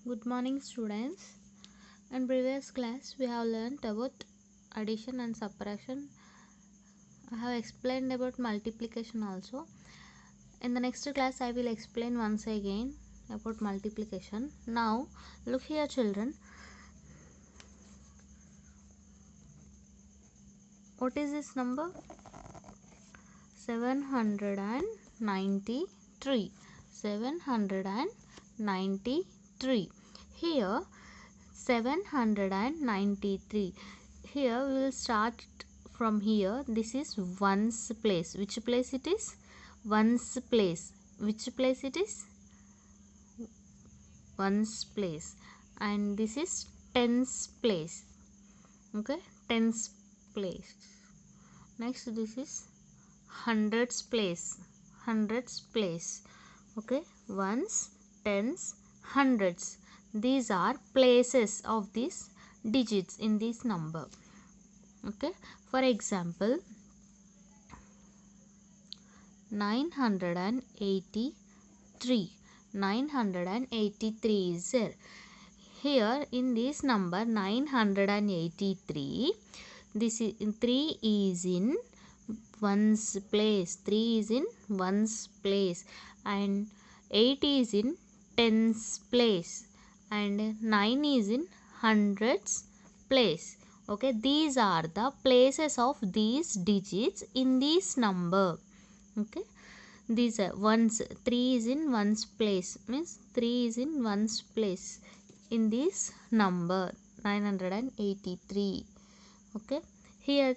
Good morning, students. In previous class, we have learnt about addition and subtraction. I have explained about multiplication also. In the next class, I will explain once again about multiplication. Now, look here, children. What is this number? 793. 793. Here 793. Here we will start from here. This is ones place. Which place it is? Ones place. Which place it is? Ones place. And this is tens place. Okay, tens place. Next, this is hundreds place. Hundreds place. Okay, ones, tens, hundreds. These are places of these digits in this number. Okay, for example, 983. 983 is there. Here in this number 983, this is 3 is in ones place. 3 is in ones place, and 8 is in tens place, and 9 is in hundreds place. Okay, these are the places of these digits in this number. Okay, these are ones. 3 is in ones place, means 3 is in ones place in this number 983. Okay, here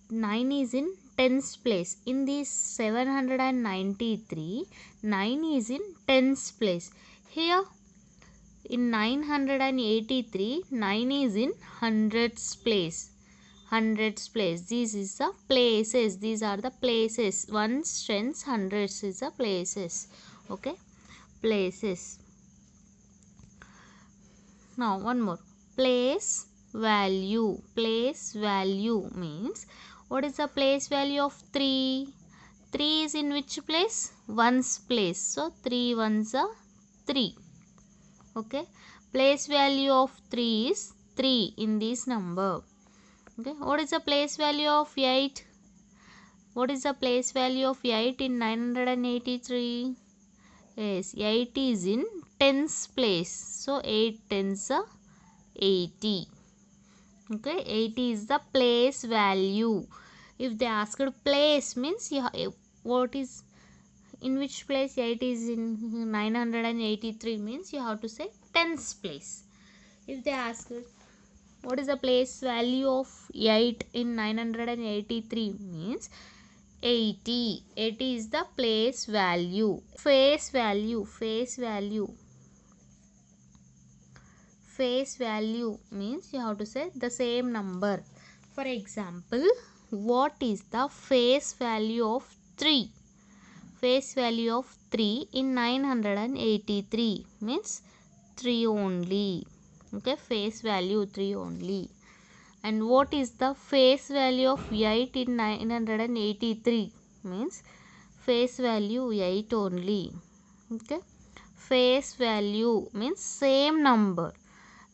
9 is in tens place. In this 793, 9 is in tens place. Here in 983, 9 is in hundreds place. Hundreds place. This is the places. These are the places. Ones, tens, hundreds is the places. Okay, places. Now one more. Place value. Place value means, what is the place value of 3? 3 is in which place? Ones place. So 3 ones are 3. Okay, place value of 3 is 3 in this number. Okay, what is the place value of 8? What is the place value of 8 in 983? Yes, 8 is in tens place. So 8 tens are 80. Okay, 80 is the place value. If they asked place, means what is in which place 8 is in 983, means you have to say tens place. If they ask what is the place value of 8 in 983, means 80. 80 is the place value. Face value. Face value. Face value means you have to say the same number. For example, what is the face value of 3? Face value of 3 in 983 means 3 only. Okay, face value 3 only. And what is the face value of 8 in 983 means face value 8 only. Okay, face value means same number,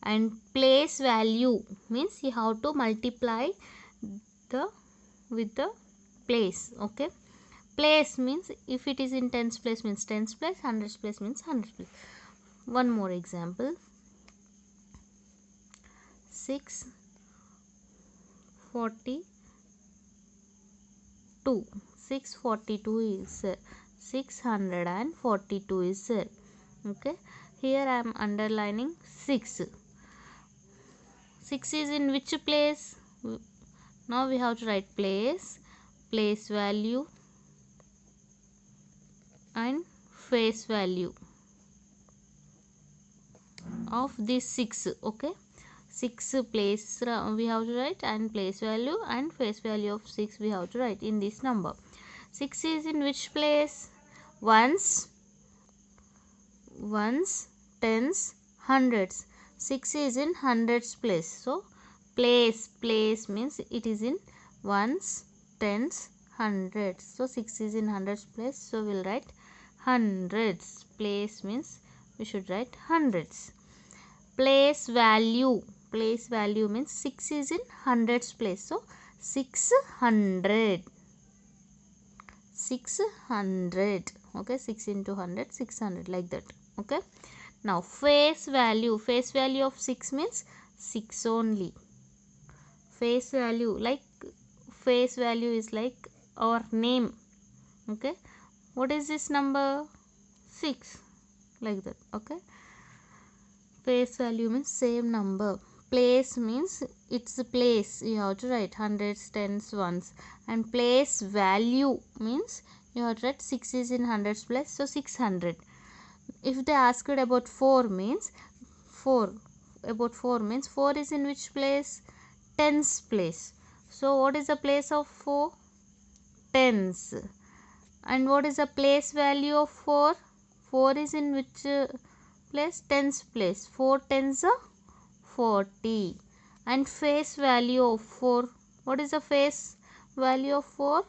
and place value means you have to multiply the with the place. Okay, place means if it is in tens place means tens place, hundreds place means hundreds place. One more example. 642. 642 is 642 is there. Okay, here I am underlining 6. 6 is in which place? Now we have to write place, place value, and face value of this 6. Okay, 6 place we have to write, and place value and face value of 6 we have to write in this number. 6 is in which place? Ones, tens, hundreds. 6 is in hundreds place. So place means it is in ones, tens, hundreds. So 6 is in hundreds place. So we'll write hundreds. Place means we should write hundreds. Place value, place value means 6 is in hundreds place, so 600, 600. Okay, 6 into 100, 600, like that. Okay, now face value, face value of 6 means 6 only. Face value, like face value is like our name. Okay, what is this number? 6, like that. Okay, face value means same number. Place means it's a place, you have to write hundreds, tens, ones. And place value means you have to write 6 is in hundreds place, so 600. If they ask it about 4 means 4, about 4 means 4 is in which place? Tens place. So what is the place of 4? Tens. And what is the place value of 4? 4 is in which place? Tens place. 4 tens are 40. And face value of 4, what is the face value of 4?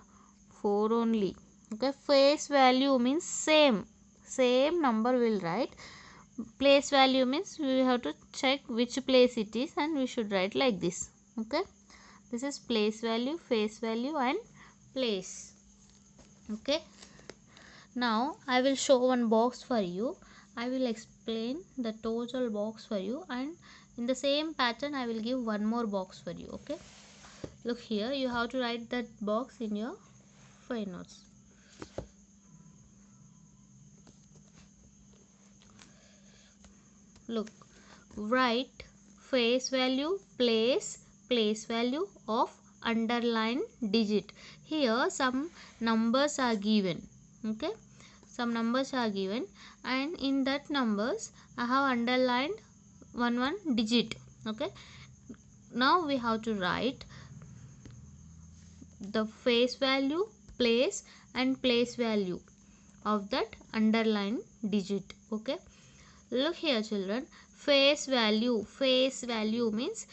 4 only. Okay, face value means same number will write. Place value means we have to check which place it is, and we should write like this. Okay, this is place value, face value, and place. Okay, now I will show one box for you. I will explain the total box for you, and in the same pattern I will give one more box for you. Okay, look here, you have to write that box in your fine notes. Look, write face value, place value of underlined digit. Here some numbers are given. Okay, some numbers are given, and in that numbers I have underlined one digit. Okay, now we have to write the face value, place, and place value of that underlined digit. Okay, look here children, face value means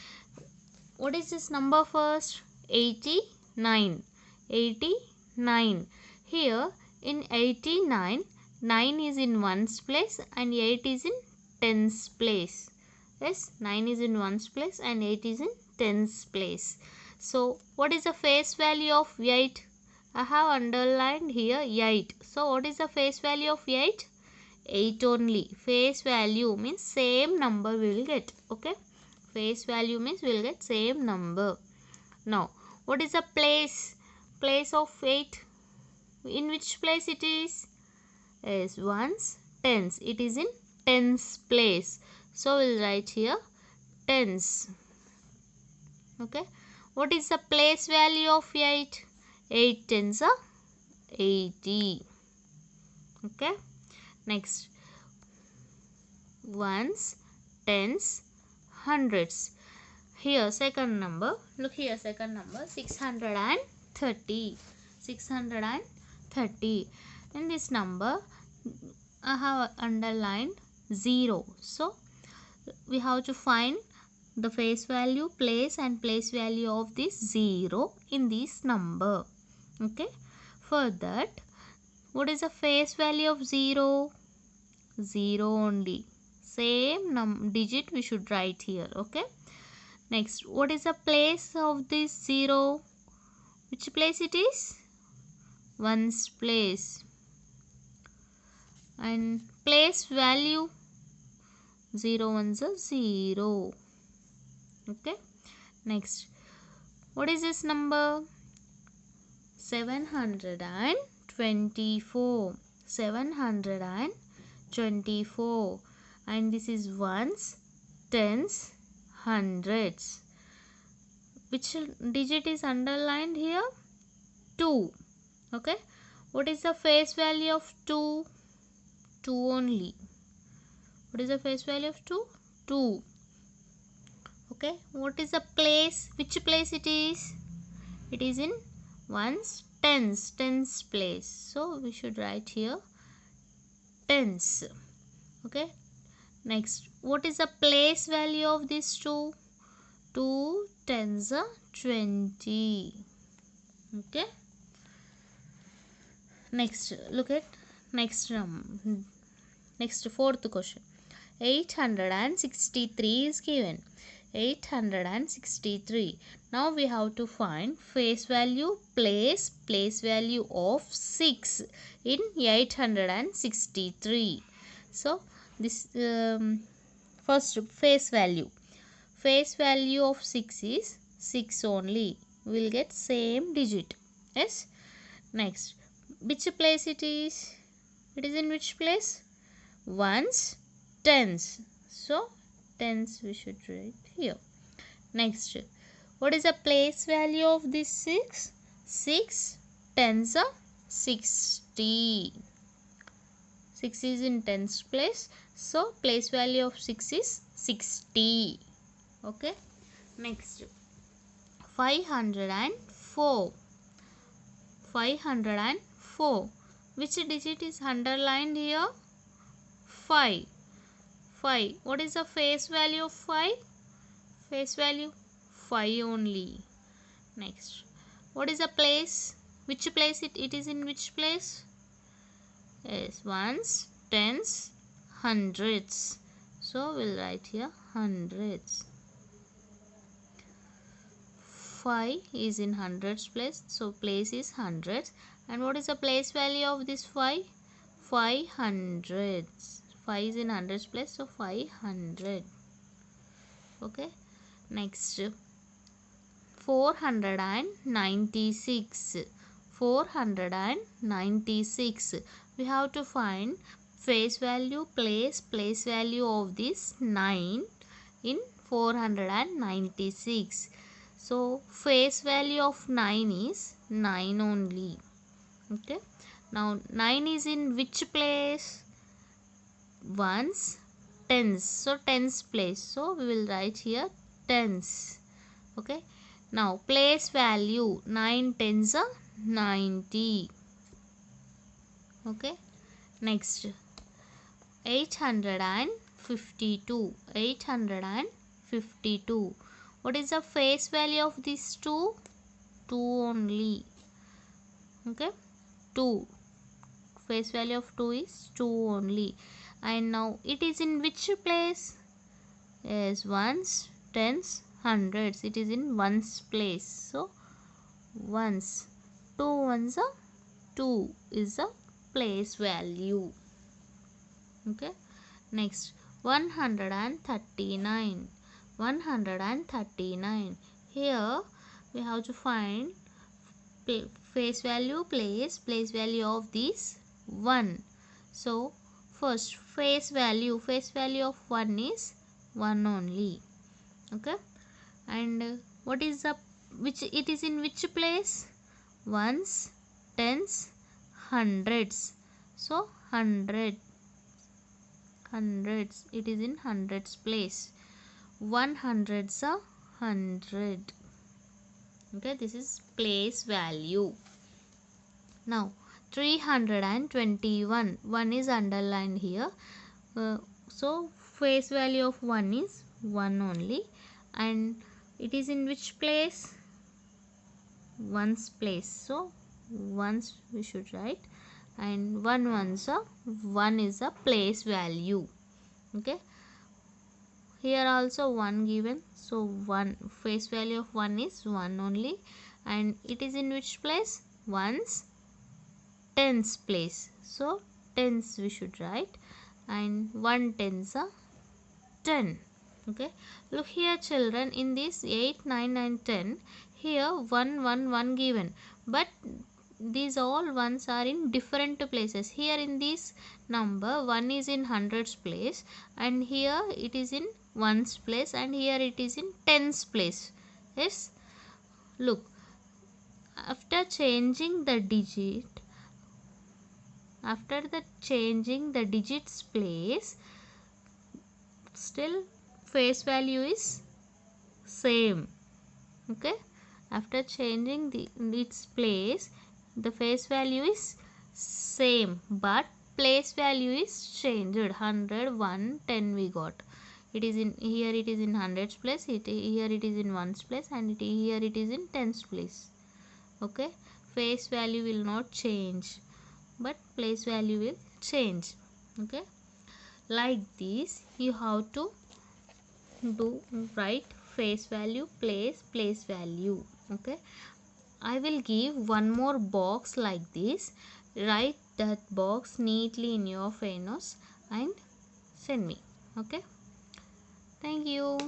what is this number first? 89. 89. Here in 89, 9 is in ones place and 8 is in tens place. Yes, 9 is in ones place and 8 is in tens place. So what is the face value of 8? I have underlined here 8. So what is the face value of 8? 8 only. Face value means same number we will get. Okay, face value means we will get same number. Now what is the place of 8? In which place it is? Yes, ones, tens. It is in tens place, so we will write here tens. Okay, what is the place value of 8? 8 tens are 80. Okay, next, ones, tens, hundreds. Here second number, look here second number, 630. 630. In this number I have underlined 0. So we have to find the face value, place, and place value of this 0 in this number. Okay, for that, what is the face value of 0? 0 only. Same digit we should write here. Okay, next, what is the place of this 0? Which place it is? Ones place. And place value, 0 ones are 0. Okay, next, what is this number? 724. 724. And this is ones, tens, hundreds. Which digit is underlined here? 2. Okay, what is the face value of 2? 2 only. What is the face value of 2? 2. Okay, what is the place? Which place it is? It is in ones, tens place. So we should write here tens. Okay, next, what is the place value of this 2? 2 tens are 20. Okay, next, look at next fourth question. 863 is given. 863. Now we have to find face value, place value of 6 in 863. So this first face value. Face value of 6 is 6 only. We will get same digit. Yes. Next, which place it is? It is in which place? Ones, tens. So tens we should write here. Next, what is the place value of this 6? 6 tens are 60. 6 is in tens place. So place value of 6 is 60. Okay. Next, 504. 504. Which digit is underlined here? 5. 5. What is the face value of 5? Face value 5 only. Next, what is the place? Which place it is in which place? Yes, ones, tens, hundreds. So we'll write here hundreds. 5 is in hundreds place, so place is hundreds. And what is the place value of this 5? 500. 5 is in hundreds place, so 500. Okay. Next, 496. 496. We have to find face value, place value of this 9 in 496. So face value of 9 is 9 only. Okay. Now 9 is in which place? Ones, tens. So tens place. So we will write here tens. Okay. Now place value 9 tens are 90. Okay. Next, 852. 852. What is the face value of these 2? 2 only. Okay. 2. Face value of 2 is 2 only. And now it is in which place? Yes, ones, tens, hundreds. It is in ones place. So ones. 2 ones are 2 is the place value. Okay. Next, 139. 139. Here we have to find face value, place value of this 1. So first face value of 1 is 1 only. Okay. And what is the which it is in which place? Ones, tens, hundreds. So hundreds. It is in hundreds place. 100s are 100. Okay, this is place value. Now 321. 1 is underlined here. So face value of 1 is 1 only. And it is in which place? Ones place. So ones we should write. And 1 ones are 1 is a place value. Okay. Here also 1 given. So 1 face value of 1 is 1 only. And it is in which place? Ones, tens place. So tens we should write. And 1 tens are 10. Okay. Look here children, in this 8, 9 and 10, here 1, 1, 1 given. But these all ones are in different places. Here in this number 1 is in hundreds place, and here it is in ones place, and here it is in tens place. Yes. Look, after changing the digit, after the changing the digits place, still face value is same. Okay. After changing its place, the face value is same, but place value is changed. 100, 1, 10 we got. It is in here, it is in hundreds place, here it is in ones place, and here it is in tens place. Okay. Face value will not change, but place value will change. Okay. Like this you have to do write face value, place value. Okay, I will give one more box like this. Write that box neatly in your Phanos and send me. Okay, thank you.